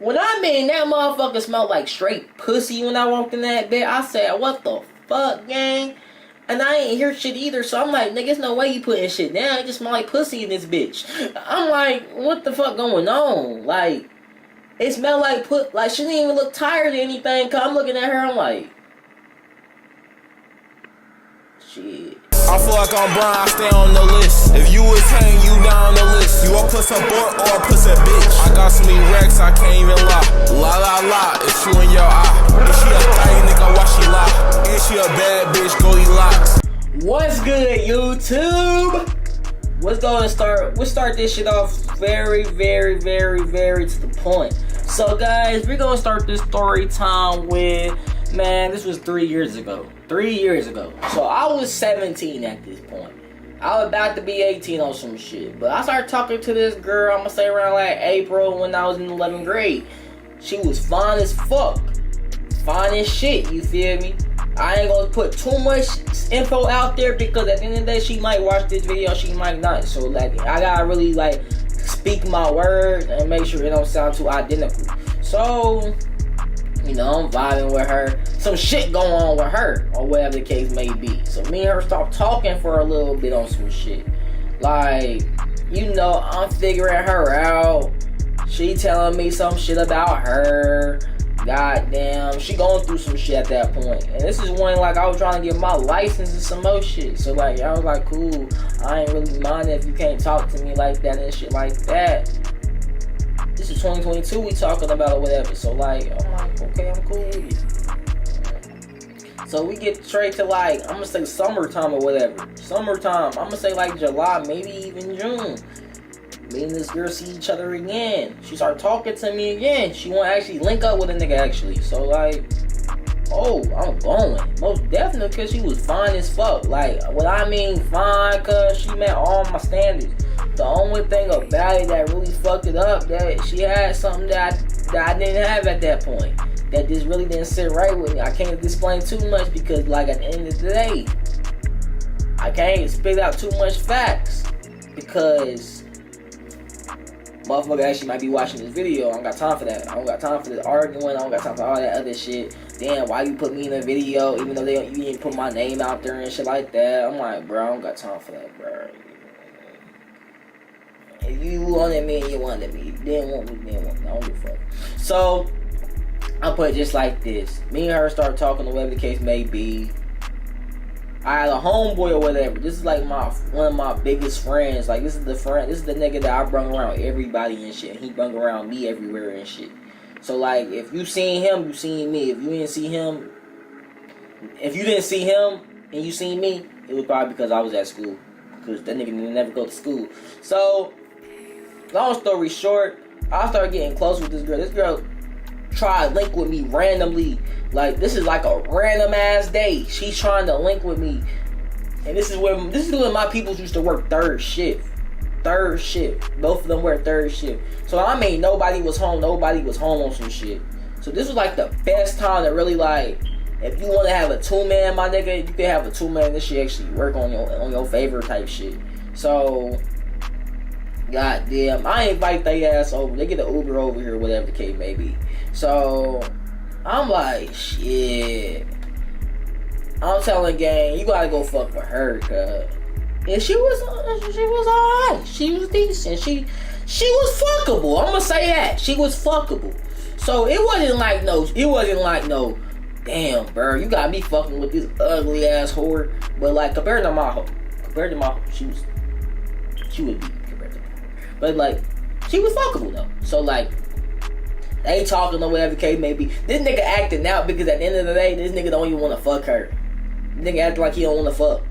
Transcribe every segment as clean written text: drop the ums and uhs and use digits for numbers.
When I mean that motherfucker smelled like straight pussy when I walked in that bed, I said, what the fuck, gang? And I ain't hear shit either, so I'm like, nigga, there's no way you putting shit down. It just smell like pussy in this bitch. I'm like, what the fuck going on? Like, it smelled like she didn't even look tired or anything, cause I'm looking at her, I'm like, shit. I feel like I'm Brian, I stay on the list. If you was hang, you down the list. You a pussy boy or a pussy bitch. I got so many racks, I can't even lie. La la la, it's you in your eye. If she a thing, nigga, why she lie? And she a bad bitch, Goldie Locks. What's good, YouTube? We'll start this shit off very, very, very, very to the point. So guys, we're gonna start this story time with, man, this was 3 years ago. 3 years ago. So I was 17 at this point. I was about to be 18 on some shit. But I started talking to this girl, I'm gonna say around like April when I was in 11th grade. She was fine as fuck. Fine as shit, you feel me? I ain't gonna put too much info out there because at the end of the day, she might watch this video, she might not. So like, I gotta really like speak my words and make sure it don't sound too identical. So, you know, I'm vibing with her. Some shit going on with her, or whatever the case may be. So me and her start talking for a little bit on some shit. Like, you know, I'm figuring her out. She telling me some shit about her. Goddamn, she going through some shit at that point. And this is when, like, I was trying to get my license and some more shit. So, like, I was like, cool, I ain't really mind if you can't talk to me like that and shit like that. This is 2022 we talking about or whatever. So, like, I'm like, okay, I'm cool with you. So, we get straight to, like, I'm gonna say summertime or whatever. Summertime, I'm gonna say, like, July, maybe even June. Me and this girl see each other again. She started talking to me again. She want to actually link up with a nigga actually. So like, oh, I'm going. Most definitely because she was fine as fuck. Like, what I mean fine because she met all my standards. The only thing about it that really fucked it up, that she had something that I didn't have at that point. That just really didn't sit right with me. I can't explain too much because like at the end of the day, I can't spit out too much facts because motherfucker actually might be watching this video. I don't got time for that. I don't got time for this arguing. I don't got time for all that other shit. Damn, why you put me in a video even though you didn't put my name out there and shit like that? I'm like, bro, I don't got time for that, bro. If you wanted me, you wanted me. If you didn't want me, you didn't want me. I don't give a fuck. So, I put it just like this. Me and her start talking, whatever the case may be. I had a homeboy or whatever. This is like one of my biggest friends. Like this is the nigga that I brung around everybody and shit. He brung around me everywhere and shit. So like if you seen him, you seen me. If you didn't see him and you seen me, it was probably because I was at school. Because that nigga didn't never go to school. So long story short, I started getting close with this girl. This girl tried to link with me randomly. Like this is like a random ass day. She's trying to link with me, and this is when my peoples used to work third shift. Both of them work third shift. So I mean, nobody was home on some shit. So this was like the best time to really like, if you want to have a 2-man, my nigga, you can have a 2-man. This shit actually work on your favor type shit. So, goddamn, I invite they ass over. They get an Uber over here, whatever the case may be. So I'm like, shit. I'm telling gang, you gotta go fuck with her, cuz. And she was alright. She was decent. She was fuckable. I'm gonna say that. She was fuckable. So it wasn't like no, damn, bro, you got me fucking with this ugly ass whore. But like compared to my hoe, she was deep compared to my hoe. But like, she was fuckable though. So like, they ain't talking or whatever the case may be. This nigga acting out because at the end of the day, this nigga don't even want to fuck her. Nigga acting like he don't want to fuck.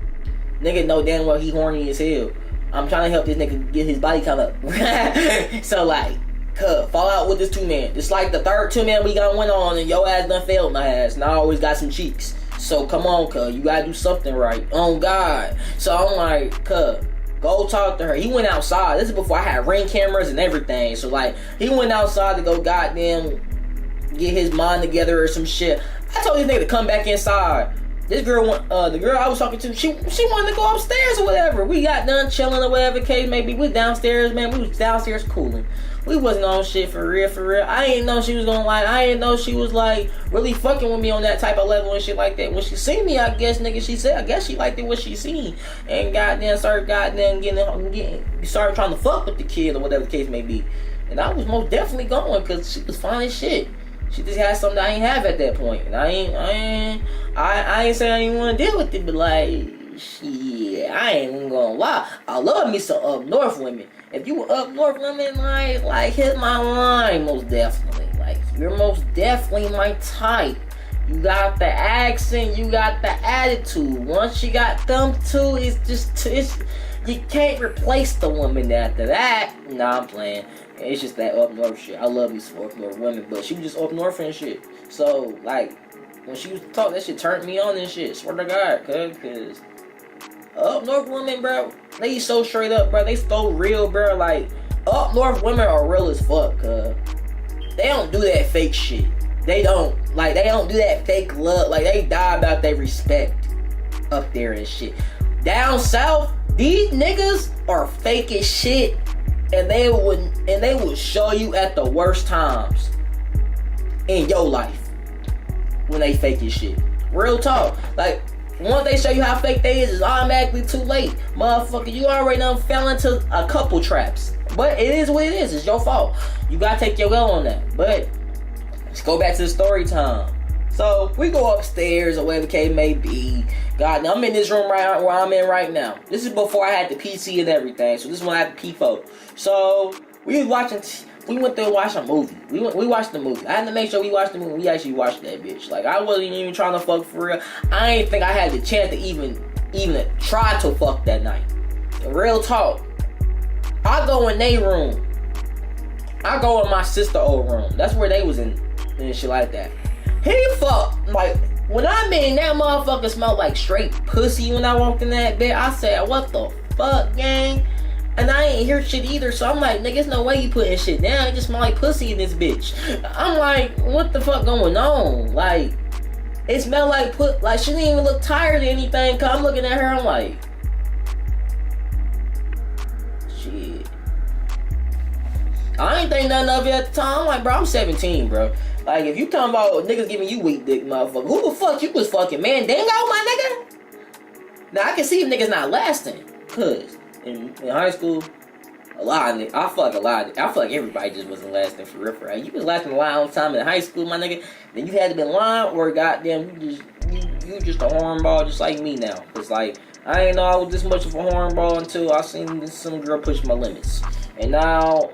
Nigga know damn well he horny as hell. I'm trying to help this nigga get his body count up. So like, fall out with this 2-man. It's like the third 2-man we got went on and your ass done failed my ass. And I always got some cheeks. So come on, cuz. You gotta do something right. Oh God. So I'm like, cuz, go talk to her. He went outside. This is before I had Ring cameras and everything. So like, he went outside to go goddamn get his mind together or some shit. I told this nigga to come back inside. This girl, the girl I was talking to, she wanted to go upstairs or whatever. We got done chilling or whatever case maybe. We downstairs, man. We was downstairs cooling. We wasn't on shit for real, for real. I ain't know she was gonna like, I ain't know she was like really fucking with me on that type of level and shit like that. When she seen me, I guess, nigga, she said, I guess she liked it what she seen. And goddamn started started trying to fuck with the kid or whatever the case may be. And I was most definitely going because she was fine as shit. She just had something I ain't have at that point. And I ain't saying I didn't want to deal with it, but like, shit, I ain't even gonna lie. I love me some up north women. If you were up north women, like hit my line, most definitely. Like, you're most definitely my type. You got the accent, you got the attitude. Once you got them two, you can't replace the woman after that. Nah, I'm playing. It's just that up north shit. I love me some up north women, but she was just up north and shit. So, like, when she used to talk, that shit turned me on and shit. Swear to God, cause up north women, bro, they so straight up, bro. They so real, bro. Like, up north women are real as fuck, cuz they don't do that fake shit. They don't do that fake love. Like, they die about their respect up there and shit. Down south, these niggas are fake as shit. And they would show you at the worst times in your life when they fake as shit. Real talk. Like, once they show you how fake they is, it's automatically too late. Motherfucker, you already done fell into a couple traps. But it is what it is. It's your fault. You gotta take your L on that. But let's go back to the story time. So we go upstairs or whatever the case may be. God, now I'm in this room right where I'm in right now. This is before I had the PC and everything. So this is when I had the P4. So we went there to watch a movie. We watched the movie. I had to make sure we watched the movie. We actually watched that bitch. Like, I wasn't even trying to fuck for real. I ain't think I had the chance to even try to fuck that night. Real talk. I go in their room. I go in my sister old room. That's where they was in and shit like that. He fucked, like, when I mean that motherfucker smelled like straight pussy when I walked in that bed. I said, what the fuck, gang? And I ain't hear shit either, so I'm like, nigga, there's no way you putting shit down. It just smell like pussy in this bitch. I'm like, what the fuck going on? Like, it smelled like she didn't even look tired or anything, cause I'm looking at her, I'm like, shit. I ain't think nothing of it at the time. I'm like, bro, I'm 17, bro. Like, if you talking about niggas giving you weak dick, motherfucker, who the fuck you was fucking, man? Dango, my nigga? Now, I can see if niggas not lasting. Cause in high school, a lot of niggas, I feel like everybody just wasn't lasting for real, right? You was lasting a long time in high school, my nigga. Then you had to be lying, or goddamn, you just a hornball just like me now. Cause like, I ain't know I was this much of a hornball until I seen some girl push my limits. And now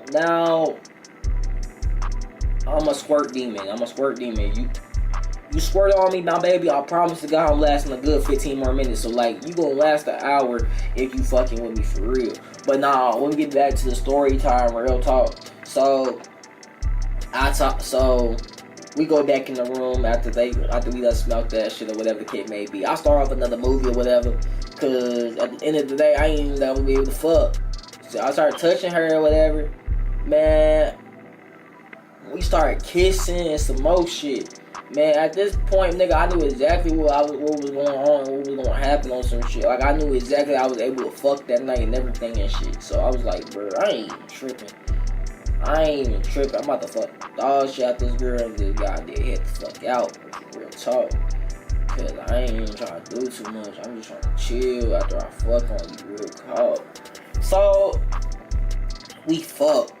I'm a squirt demon. You squirt on me, my baby, I promise to God I'm lasting a good 15 more minutes. So like, you gonna last an hour if you fucking with me for real. But nah, let me get back to the story time, real talk. So we go back in the room after we done smelt that shit or whatever the case may be. I start off another movie or whatever, cause at the end of the day I ain't even gonna be able to fuck. So I started touching her or whatever. Man, we started kissing and some more shit. Man, at this point, nigga, I knew exactly what was going on, what was going to happen on some shit. Like, I knew exactly I was able to fuck that night and everything and shit. So I was like, bro, I ain't even tripping. I'm about to fuck dog shit out this girl and this guy did hit the fuck out. Real talk. Cause I ain't even trying to do too much. I'm just trying to chill after I fuck on you real talk. So, we fuck.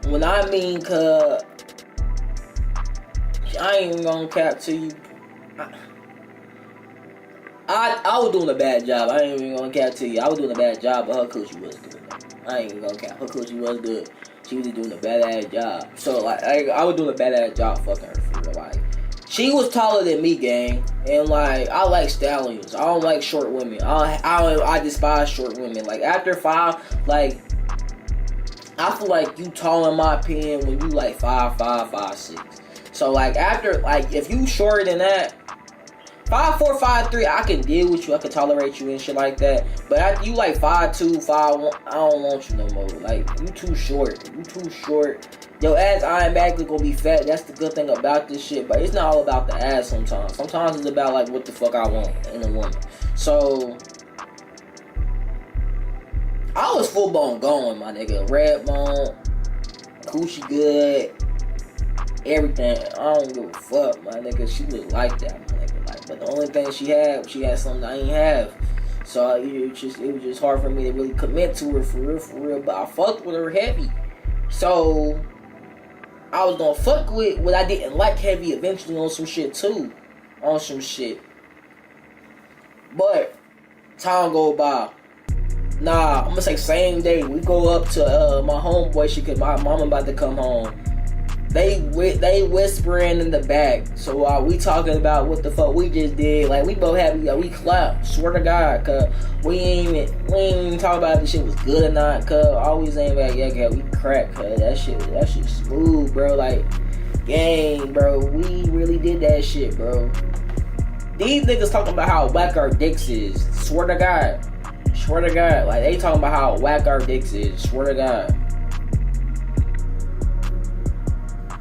When I mean, cuz, I ain't even gonna cap to you. I was doing a bad job. I ain't even gonna cap to you. I was doing a bad job, but her coochie was good. I ain't even gonna cap. Her coochie was good. She was doing a bad-ass job. So, like, I was doing a bad-ass job fucking her for real. Like, she was taller than me, gang. And, like, I like stallions. I don't like short women. I despise short women. Like, after 5, like, I feel like you tall in my opinion when you, like, 5'5", 5'6". So, like, after, like, if you shorter than that, 5'4", 5'3", I can deal with you. I can tolerate you and shit like that. But after you, like, 5'2", 5'1", I don't want you no more. Like, you too short. Your ass automatically gonna be fat. That's the good thing about this shit. But it's not all about the ass sometimes. Sometimes it's about, like, what the fuck I want in a woman. So, I was full bone going, my nigga. Red bone. coochie good, everything. I don't give a fuck, my nigga. She look like that, my nigga. Like, but the only thing she had something I ain't have. So it was just hard for me to really commit to her for real. But I fucked with her heavy. So I was gonna fuck with what I didn't like heavy eventually on some shit too. On some shit. But time go by. Nah, I'm gonna say same day. We go up to my homeboy shit cause my mama about to come home. They whispering in the back. So we talking about what the fuck we just did. Like we both happy. Like, we clapped. Swear to God, cause we ain't even talk about if the shit was good or not. Cause always ain't like yeah, we crack. Cause that shit smooth, bro. Like gang, bro. We really did that shit, bro. These niggas talking about how whack our dicks is. Swear to God. Like they talking about how whack our dicks is. Swear to God.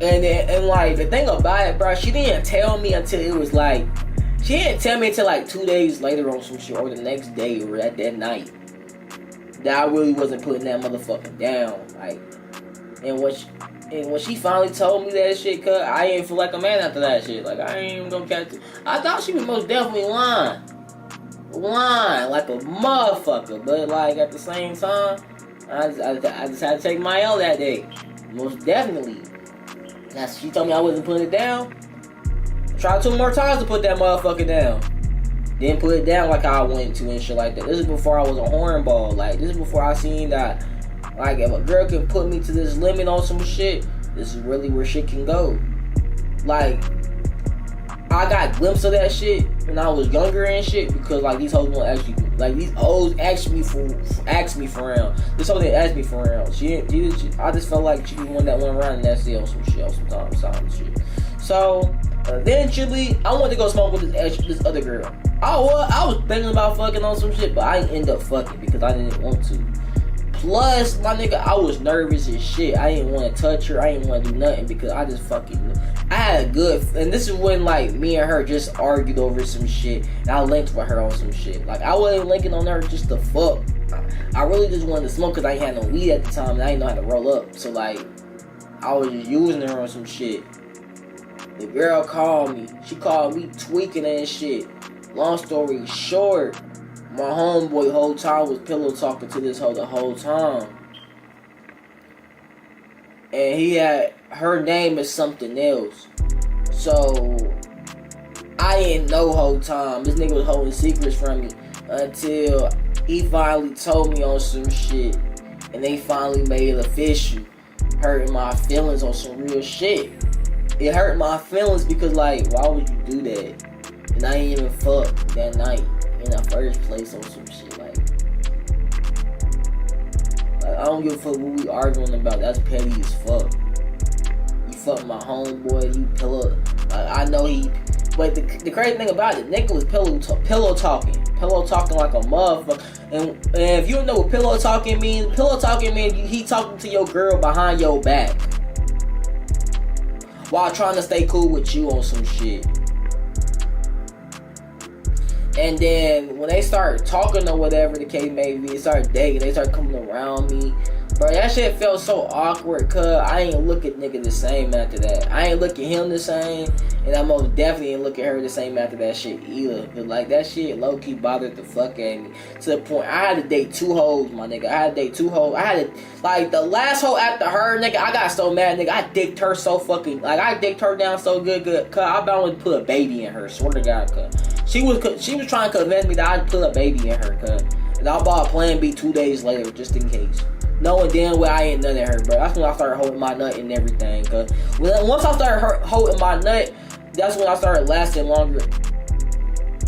And like the thing about it, bro, she didn't tell me until it was like, she didn't tell me until like 2 days later on some shit, or the next day, or at that night, that I really wasn't putting that motherfucker down. Like, and when she finally told me that shit, cause I didn't feel like a man after that shit. Like I ain't even gonna catch it. I thought she was most definitely lying like a motherfucker, but like at the same time, I just had to take my L that day, most definitely. She told me I wasn't putting it down. Tried 2 more times to put that motherfucker down. Didn't put it down like I wanted to and shit like that. This is before I was a hornball. Like, this is before I seen that, like, if a girl can put me to this limit on some shit, this is really where shit can go. Like, I got a glimpse of that shit when I was younger and shit, because, like, these hoes won't actually, like, these hoes asked me for round. This hoe didn't ask me for round. I just felt like she was one that went around and that's it on some shit, on some shit. So, eventually, I wanted to go smoke with this other girl. I was thinking about fucking on some shit, but I didn't end up fucking because I didn't want to. Plus, my nigga, I was nervous as shit. I didn't want to touch her. I didn't want to do nothing because I just fucking... I had a good... And this is when, like, me and her just argued over some shit. And I linked with her on some shit. Like, I wasn't linking on her just to fuck. I really just wanted to smoke because I ain't had no weed at the time. And I didn't know how to roll up. So, like, I was just using her on some shit. The girl called me. She called me tweaking and shit. Long story short... My homeboy whole time was pillow talking to this hoe the whole time. And he had, her name is something else. So, I didn't know whole time. This nigga was holding secrets from me until he finally told me on some shit. And they finally made it official. Hurting my feelings on some real shit. It hurt my feelings because, like, why would you do that? And I ain't even fuck that night. In the first place on some shit, like I don't give a fuck what we arguing about. That's petty as fuck. You fuck my homeboy, you pillow. I know he, but the crazy thing about it, nigga was pillow talking like a motherfucker. And if you don't know what pillow talking means he talking to your girl behind your back while trying to stay cool with you on some shit. And then when they start talking or whatever the case may be, they start dating, they start coming around me. Bro, that shit felt so awkward, cuz I ain't look at nigga the same after that. I ain't look at him the same, and I most definitely ain't look at her the same after that shit either. Cause like that shit low-key bothered the fuck at me. To the point, I had to date 2 hoes, my nigga. I had to, like the last hoe after her, nigga, I got so mad, nigga. I dicked her so fucking, like I dicked her down so good, cuz I about to put a baby in her, swear to God, cuz. She was trying to convince me that I'd put a baby in her, cuz. And I bought a Plan B 2 days later, just in case. Knowing damn well I ain't none of her, bro. That's when I started holding my nut and everything, cuz. Once I started holding my nut, that's when I started lasting longer.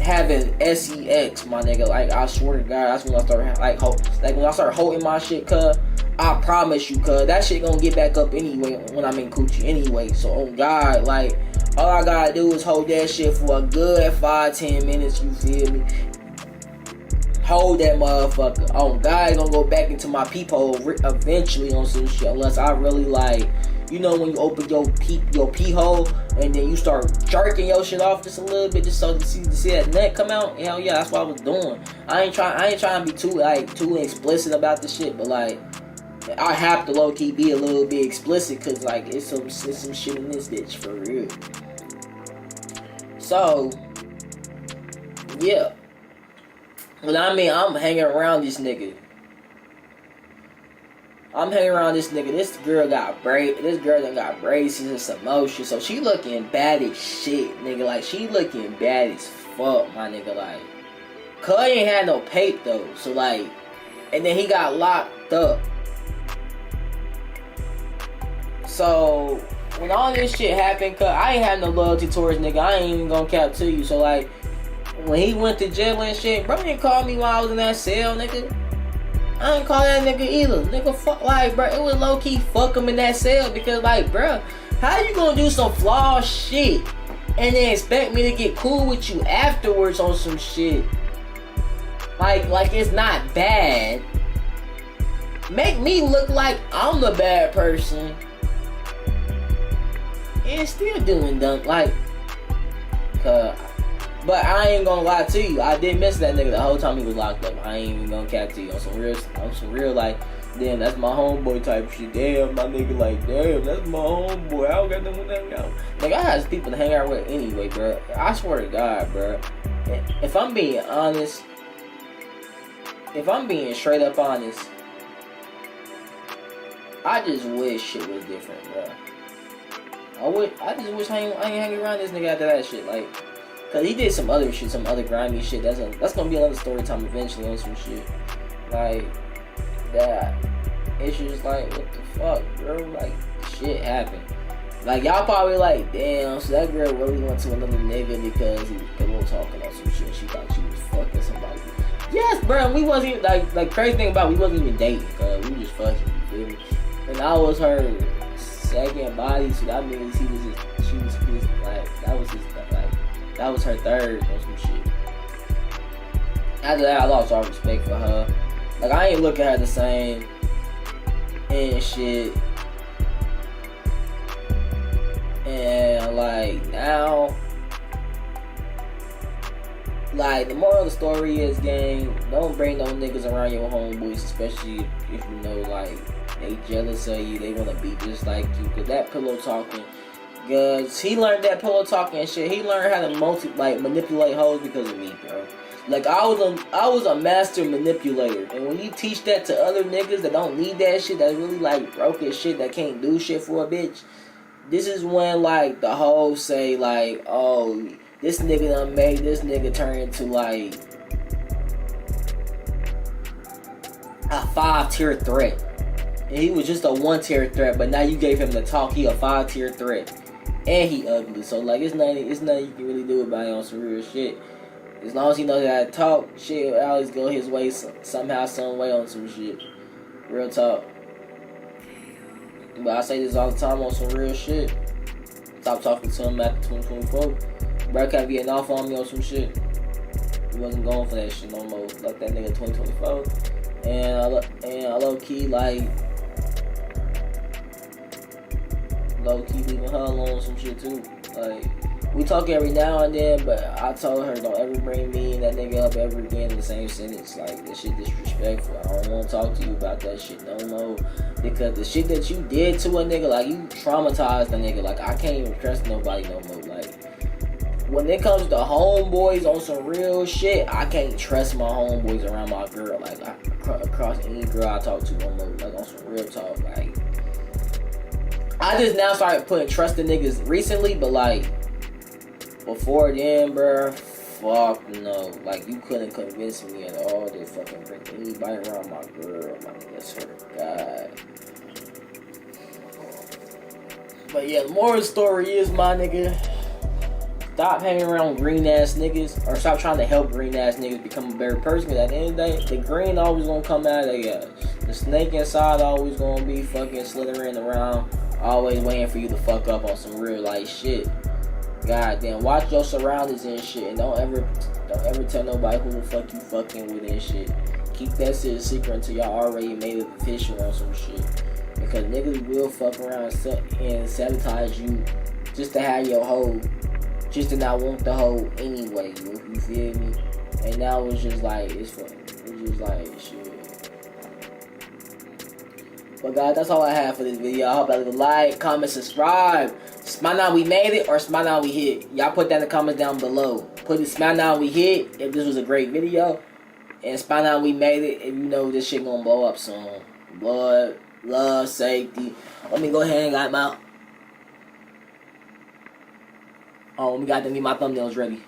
Having sex, my nigga. Like, I swear to God, that's when I started, when I started holding my shit, cuz. I promise you, cuz. That shit gonna get back up anyway when I'm in coochie anyway. So, oh God, like, all I gotta do is hold that shit for a good 5-10 minutes, you feel me? Hold that motherfucker. Oh God, gonna go back into my peephole eventually on some shit. Unless I really like, you know, when you open your pee hole and then you start jerking your shit off just a little bit, just so to see that nut come out. Hell yeah, that's what I was doing. I ain't trying to be too explicit about this shit, but like, I have to low key be a little bit explicit, cause like it's some shit in this bitch for real. So yeah, but I mean, I'm hanging around this nigga. This girl got done got braces and some motion, so she looking bad as shit, nigga. Like, she looking bad as fuck, my nigga. Like, cuz ain't had no pape though, so like, and then he got locked up. So when all this shit happened, cuz I ain't had no loyalty towards nigga. I ain't even gonna cap to you. So like, when he went to jail and shit, bro didn't call me while I was in that cell, nigga. I ain't call that nigga either. Nigga, fuck, like, bro, it was low-key fuck him in that cell, because, like, bro, how you gonna do some flawed shit and then expect me to get cool with you afterwards on some shit? Like it's not bad. Make me look like I'm the bad person and still doing dumb, like, but I ain't gonna lie to you, I did miss that nigga the whole time he was locked up. I ain't even gonna cap to you, on some real like, damn, that's my homeboy type shit. Damn, my nigga, like, damn, that's my homeboy. I don't got nothing to hang out. Nigga, I have people to hang out with anyway, bro. I swear to God, bro. If I'm being honest, if I'm being straight up honest, I just wish shit was different, bro. I just wish I ain't hanging around this nigga after that shit, like. Cause he did some other shit, some other grimy shit. That's gonna be another story time eventually on some shit. Like that. It's just like, what the fuck, bro? Like, shit happened. Like, y'all probably like, damn, so that girl really went to another nigga because he was pillow talking on some shit. She thought she was fucking somebody. Yes, bro, we wasn't even, like crazy thing about it, we wasn't even dating, cause we just fucking, you feel me? And I was her second body, so that means she was his, like, that was his, like, that was her third or some shit. After that, I lost all respect for her. Like, I ain't look at her the same and shit. And like, now, like, the moral of the story is, gang, don't bring no niggas around your homeboys, especially if you know, like, they jealous of you, they wanna be just like you. Cause that pillow talking, cause he learned that pillow talking and shit. He learned how to manipulate hoes because of me, bro. Like, I was a master manipulator, and when you teach that to other niggas that don't need that shit, that's really like broke as shit, that can't do shit for a bitch. This is when, like, the hoes say, like, oh, this nigga done made this nigga turn into, like, a 5-tier threat. And he was just a 1-tier threat, but now you gave him the talk, he a 5-tier threat. And he ugly, so, like, it's nothing you can really do about it on some real shit. As long as he knows how to talk, shit will always go his way somehow, some way on some shit. Real talk. But I say this all the time on some real shit. Stop talking to him after 2024. Bro kept getting off on me on some shit. He wasn't going for that shit no more. Like that nigga 2024. And I low-key, like, low-key leaving her alone on some shit too. Like, we talk every now and then, but I told her, don't ever bring me and that nigga up ever again in the same sentence. Like, that shit disrespectful. I don't want to talk to you about that shit no more. Because the shit that you did to a nigga, like, you traumatized a nigga. Like, I can't even trust nobody no more. Like, when it comes to homeboys on some real shit, I can't trust my homeboys around my girl. Like, across any girl I talk to no more. Like, on some real talk. Like, I just now started putting trust in niggas recently, but, like, before then, bruh, fuck no. Like, you couldn't convince me at all to fucking bring anybody around my girl. Like, I swear to God. But yeah, the moral of the story is, my nigga, stop hanging around green ass niggas, or stop trying to help green ass niggas become a better person. Cause at the end of the day, the green always gonna come out of their ass. The snake inside always gonna be fucking slithering around, always waiting for you to fuck up on some real life shit. Goddamn, watch your surroundings and shit, and don't ever tell nobody who the fuck you fucking with and shit. Keep that shit a secret until y'all already made it official on some shit. Because niggas will fuck around and sabotage you just to have your hoe, just to not want the hoe anyway. You feel me? And now it's just like, it's just like shit. But guys, that's all I have for this video. I hope y'all leave a like, comment, subscribe. Smile now we made it or smile now we hit. Y'all put that in the comments down below. Put the smile now we hit if this was a great video. And smile now we made it if you know this shit gonna blow up soon. Blood, love, safety. Let me go ahead and got my... Oh, we got to need my thumbnails ready.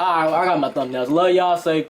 Alright, I got my thumbnails. Love y'all, say.